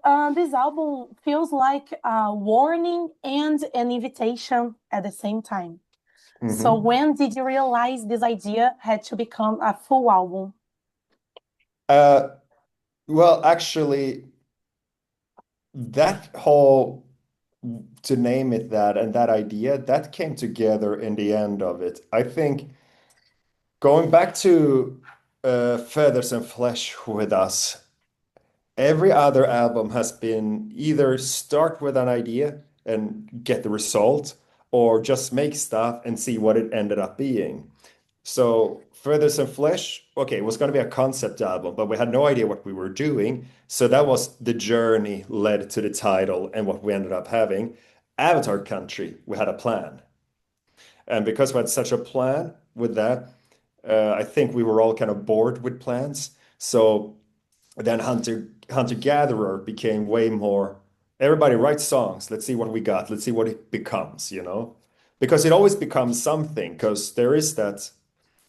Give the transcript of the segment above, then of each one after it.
And this album feels like a warning and an invitation at the same time. So Hmm. when did you realize this idea had to become a full album? Uh, well, actually, that whole, to name it that, and that idea, that came together in the end of it. I think going back to Feathers and Flesh with us, every other album has been either start with an idea and get the result, or just make stuff and see what it ended up being. So Feathers and Flesh, okay, it was going to be a concept album, but we had no idea what we were doing. So that was the journey led to the title and what we ended up having. Avatar Country, we had a plan. And because we had such a plan with that, I think we were all kind of bored with plans. So then Hunter Gatherer became way more. Everybody writes songs. Let's see what we got. Let's see what it becomes, because it always becomes something. Because there is that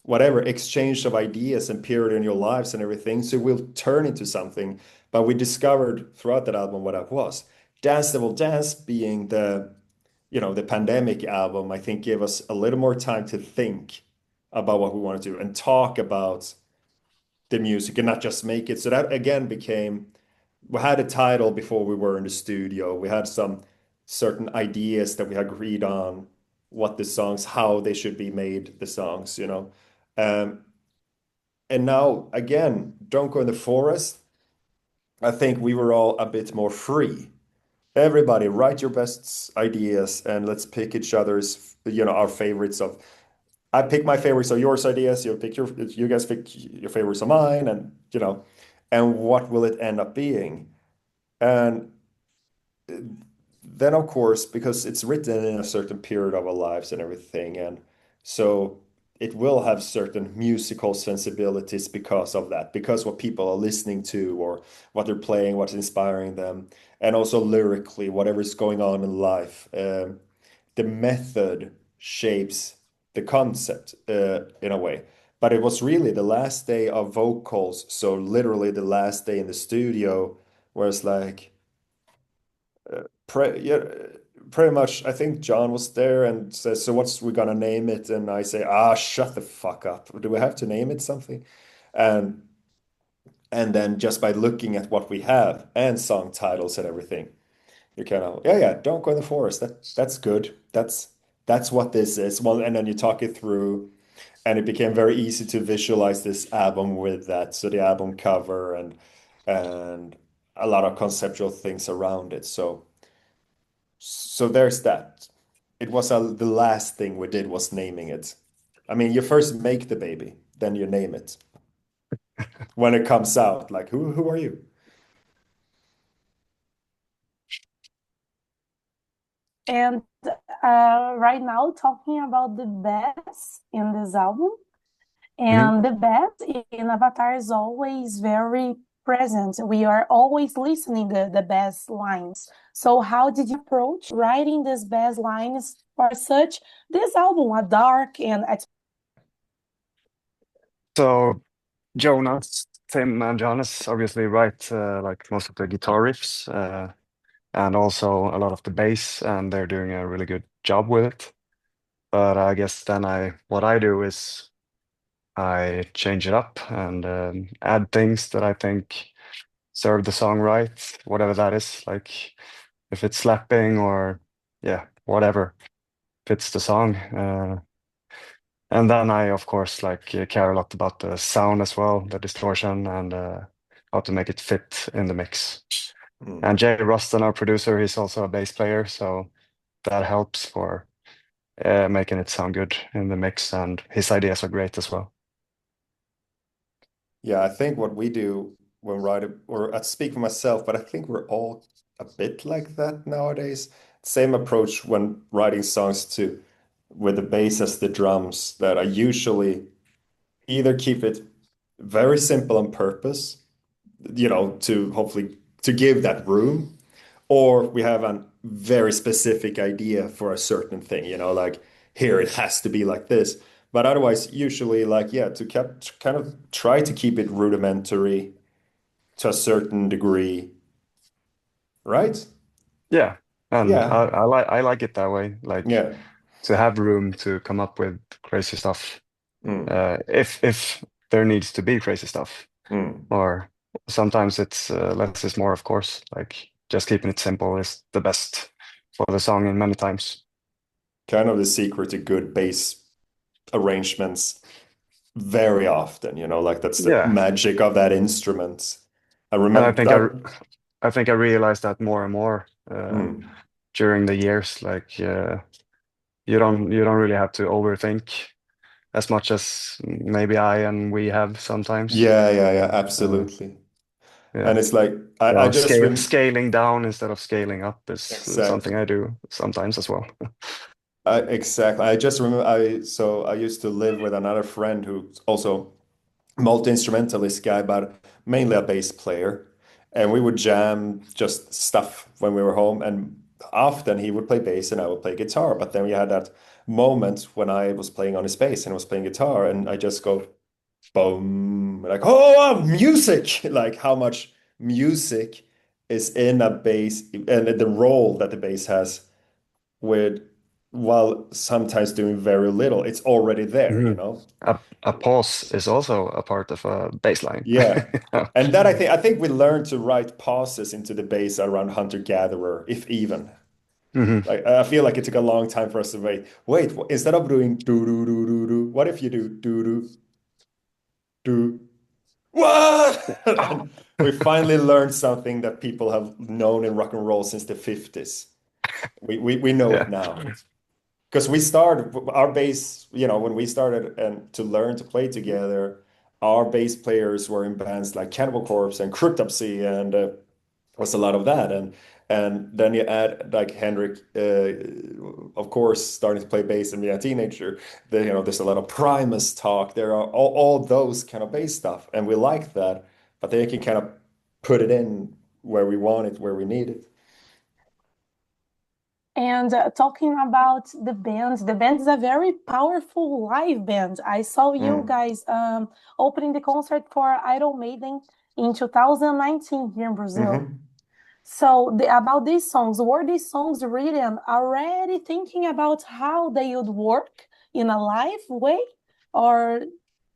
whatever exchange of ideas and period in your lives and everything. So it will turn into something. But we discovered throughout that album what that was. Dance Devil Dance being the pandemic album, I think gave us a little more time to think about what we want to do and talk about the music and not just make it. So that again became, we had a title before we were in the studio. We had some certain ideas that we agreed on what the songs, how they should be made, the songs. Um, and now again, Don't Go in the Forest. I think we were all a bit more free. Everybody write your best ideas and let's pick each other's, our favorites of. I pick my favorites of yours ideas. You guys pick your favorites of mine, and what will it end up being? And then, of course, because it's written in a certain period of our lives and everything, and so it will have certain musical sensibilities because of that, because what people are listening to or what they're playing, what's inspiring them, and also lyrically, whatever's going on in life. The method shapes the concept in a way. But it was really the last day of vocals, so literally the last day in the studio, where it's like, yeah, pretty much. I think John was there and says, "So what's we gonna name it?" And I say, shut the fuck up. Do we have to name it something?" And and then just by looking at what we have and song titles and everything, you kind of, yeah, yeah, don't go in the forest. That's good. That's what this is. Well, and then you talk it through, and it became very easy to visualize this album with that. So the album cover and a lot of conceptual things around it. So there's that. It was the last thing we did was naming it. I mean, you first make the baby, then you name it. When it comes out, like who are you? And right now, talking about the bass in this album, Mhm. and the bass in Avatar is always very present. We are always listening the bass lines. So how did you approach writing these bass lines for such this album, a dark and So Jonas, Tim, and Johannes obviously write like most of the guitar riffs and also a lot of the bass, and they're doing a really good job with it. But I guess then what I do is I change it up and add things that I think serve the song right, whatever that is. Like if it's slapping or yeah, whatever fits the song. And then I, of course, like care a lot about the sound as well, the distortion, and how to make it fit in the mix. Mm. And Jay Ruston, our producer, he's also a bass player, so that helps for making it sound good in the mix. And his ideas are great as well. Yeah, I think what we do when writing, or I speak for myself, but I think we're all a bit like that nowadays. Same approach when writing songs too, with the bass as the drums, that I usually either keep it very simple on purpose, to hopefully to give that room, or we have a very specific idea for a certain thing, like here it has to be like this. But otherwise, usually, like, yeah, to kind of try to keep it rudimentary to a certain degree, right? Yeah, and Yeah, I like it that way. Like yeah. to have room to come up with crazy stuff. Mm, If there needs to be crazy stuff, mm. or sometimes it's less is more, of course. Like just keeping it simple is the best for the song in many times. Kind of the secret to good bass arrangements very often, like that's the Yeah, magic of that instrument. I and remember. I think I realized that more and more Mm. during the years. Like you don't really have to overthink as much as maybe I and we have sometimes. Yeah, yeah, yeah, Uh, absolutely. And yeah. it's like I just Scaling down instead of scaling up is something exactly. I do sometimes as well. Exactly. I just remember I used to live with another friend who's also multi-instrumentalist guy, but mainly a bass player. And we would jam just stuff when we were home. And often he would play bass and I would play guitar. But then we had that moment when I was playing on his bass and was playing guitar, and I just go boom, like, oh, music, like how much music is in a bass and the role that the bass has with while sometimes doing very little. It's already there, Mhm. A pause is also a part of a bass line. Yeah. And that I think we learned to write pauses into the bass around hunter-gatherer, if even. Mhm. Like I feel like it took a long time for us to wait, instead of doing do do do do do, what if you do do do do what? And we finally learned something that people have known in rock and roll since the 50s. We know it Yeah. now. Because we started our bass, when we started and to learn to play together, our bass players were in bands like Cannibal Corpse and Cryptopsy, and was a lot of that. And then you add like Henrik, of course, starting to play bass and being a teenager. There's a lot of Primus talk. There are all those kind of bass stuff, and we like that. But then you can kind of put it in where we want it, where we need it. And talking about the band is a very powerful live band. I saw you Mm. guys opening the concert for Iron Maiden in 2019 here in Brazil. Hmm. So about these songs, were these songs written already thinking about how they would work in a live way? Or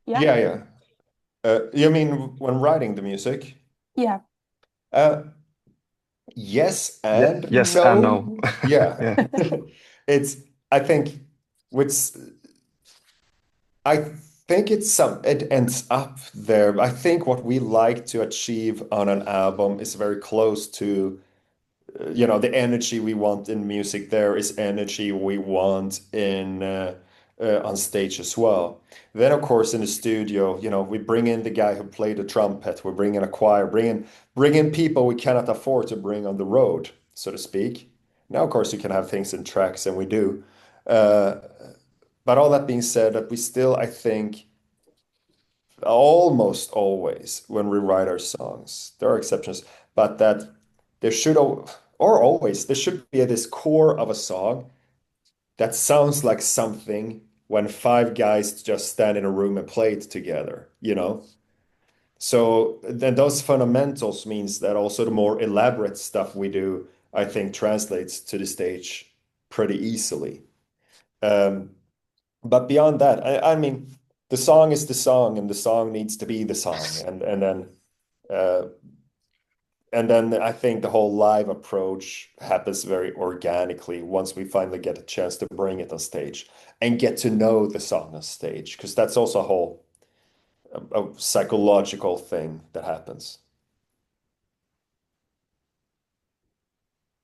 yeah, Yeah, yeah. You mean when writing the music? yeah. Uh, yes Yeah. and Yes and no. no. Yeah. Yeah. It's, I think, with I think it ends up there. I think what we like to achieve on an album is very close to, the energy we want in music. There is energy we want in on stage as well. Then, of course, in the studio, we bring in the guy who played the trumpet. We bring in a choir, bring in people we cannot afford to bring on the road, so to speak. Now, of course, you can have things in tracks, and we do. Uh, but all that being said, that we still, I think, almost always when we write our songs, there are exceptions, but that there should, or always, there should be this core of a song that sounds like something when five guys just stand in a room and play it together. So then those fundamentals means that also the more elaborate stuff we do, I think translates to the stage pretty easily. Um, but beyond that, I mean, the song is the song, and the song needs to be the song, uh, and then I think the whole live approach happens very organically once we finally get a chance to bring it on stage and get to know the song on stage, because that's also a psychological thing that happens.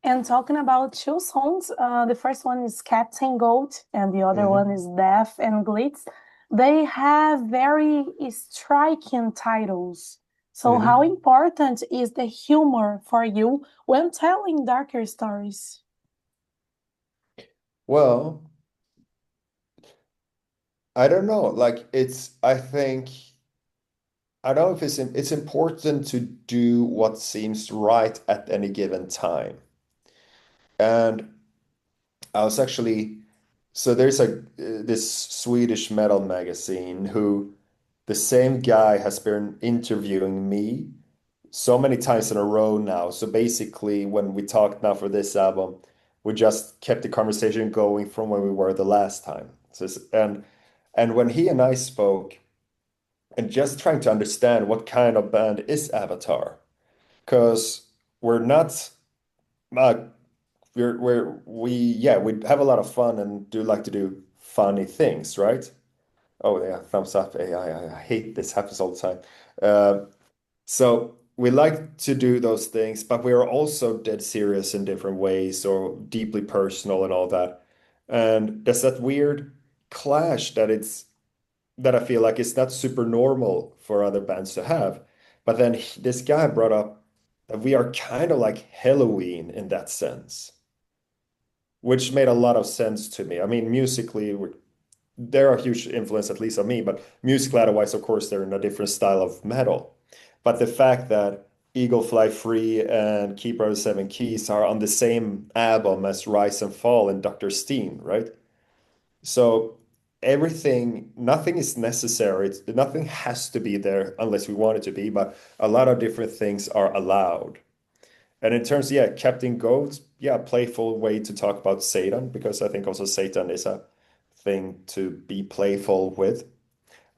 And talking about two songs, the first one is Captain Goat, and the other one Mhm. is Death and Glitz. They have very striking titles. So, how Mhm. important is the humor for you when telling darker stories? Well, I don't know. Like I think I don't know if it's important to do what seems right at any given time. And I was actually so there's this Swedish metal magazine who the same guy has been interviewing me so many times in a row now. So basically, when we talked now for this album, we just kept the conversation going from where we were the last time. And when he and I spoke, and just trying to understand what kind of band is Avatar, because we're not uh, we have a lot of fun and do like to do funny things, right? Oh yeah, thumbs up. I hate this happens all the time. Uh, so we like to do those things, but we are also dead serious in different ways or deeply personal and all that. And there's that weird clash that I feel like it's not super normal for other bands to have. But then this guy brought up that we are kind of like Halloween in that sense, which made a lot of sense to me. I mean, musically, they're a huge influence, at least on me, but musically, otherwise, of course, they're in a different style of metal. But the fact that Eagle Fly Free and Keeper of the Seven Keys are on the same album as Rise and Fall and Dr. Steen, right? So nothing is necessary. Nothing has to be there unless we want it to be, but a lot of different things are allowed. And in terms, yeah, Captain Goat, yeah, playful way to talk about Satan, because I think also Satan is a thing to be playful with,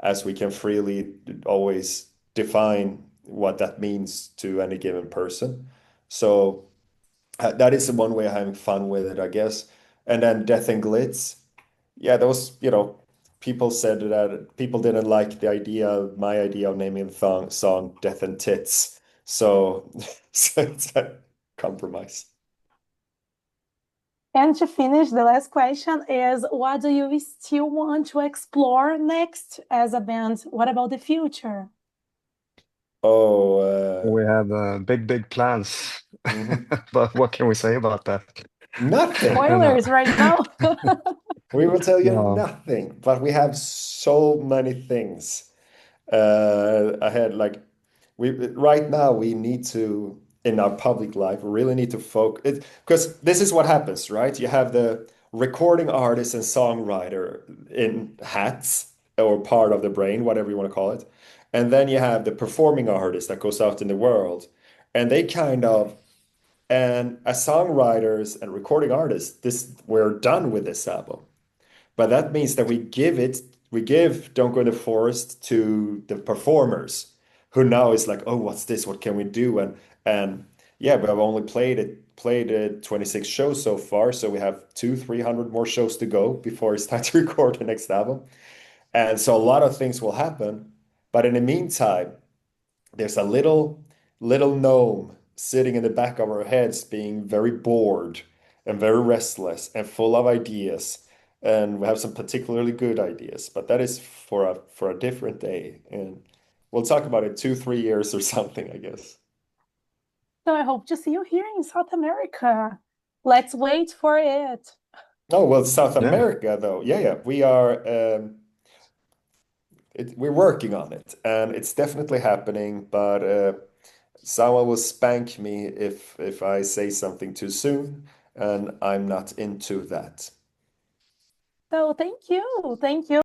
as we can freely always define what that means to any given person. So that is one way of having fun with it, I guess. And then Death and Glitz, yeah, those, people said that people didn't like my idea of naming the song Death and Tits. So, so it's a compromise. And to finish, the last question is, what do you still want to explore next as a band? What about the future? Oh, We have big plans, mhm. but what can we say about that? Nothing. No, Spoilers right now. We will tell you no, nothing, but we have so many things ahead. Like we right now, we need to in our public life, we really need to focus because this is what happens, right? You have the recording artist and songwriter in hats or part of the brain, whatever you want to call it, and then you have the performing artist that goes out in the world, and they kind of and as songwriters and recording artists, this we're done with this album. But that means that we give Don't Go in the Forest to the performers who now is like, oh, what's this? What can we do? And yeah, we have only played 26 shows so far, so we have 300 more shows to go before it's time to record the next album. And so a lot of things will happen. But in the meantime, there's a little gnome sitting in the back of our heads being very bored and very restless and full of ideas, and we have some particularly good ideas, but that is for a different day, and we'll talk about it 2 3 years or something, I guess. So I hope to see you here in South America. Let's wait for it. Oh well, South yeah, America though, yeah, we are we're working on it and it's definitely happening, but someone will spank me if I say something too soon, and I'm not into that. So thank you. Thank you.